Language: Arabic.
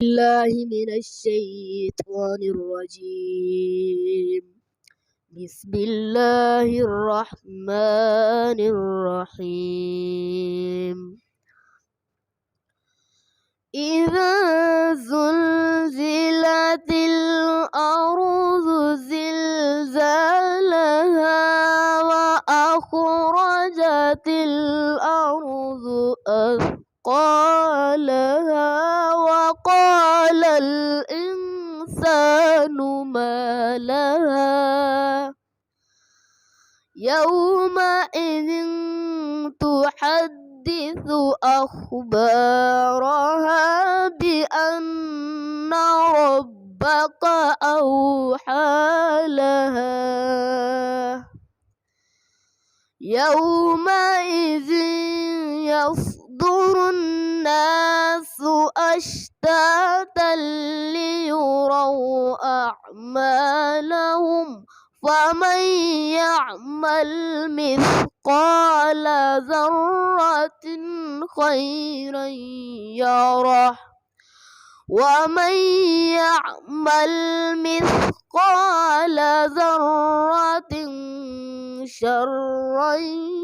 الله من الشيطان الرجيم. بسم الله الرحمن الرحيم. إذا زلزلت الأرض زلزالها وأخرجت الأرض أثقالها وقال الإنسان ما لها يومئذ تحدث أخبارها بأن ربك أوحى لها يومئذ يصدر الناس أشتاتا ليروا أعمالهم فمن يعمل مثقال ذرة خيرا يره ومن يعمل مثقال ذرة شرا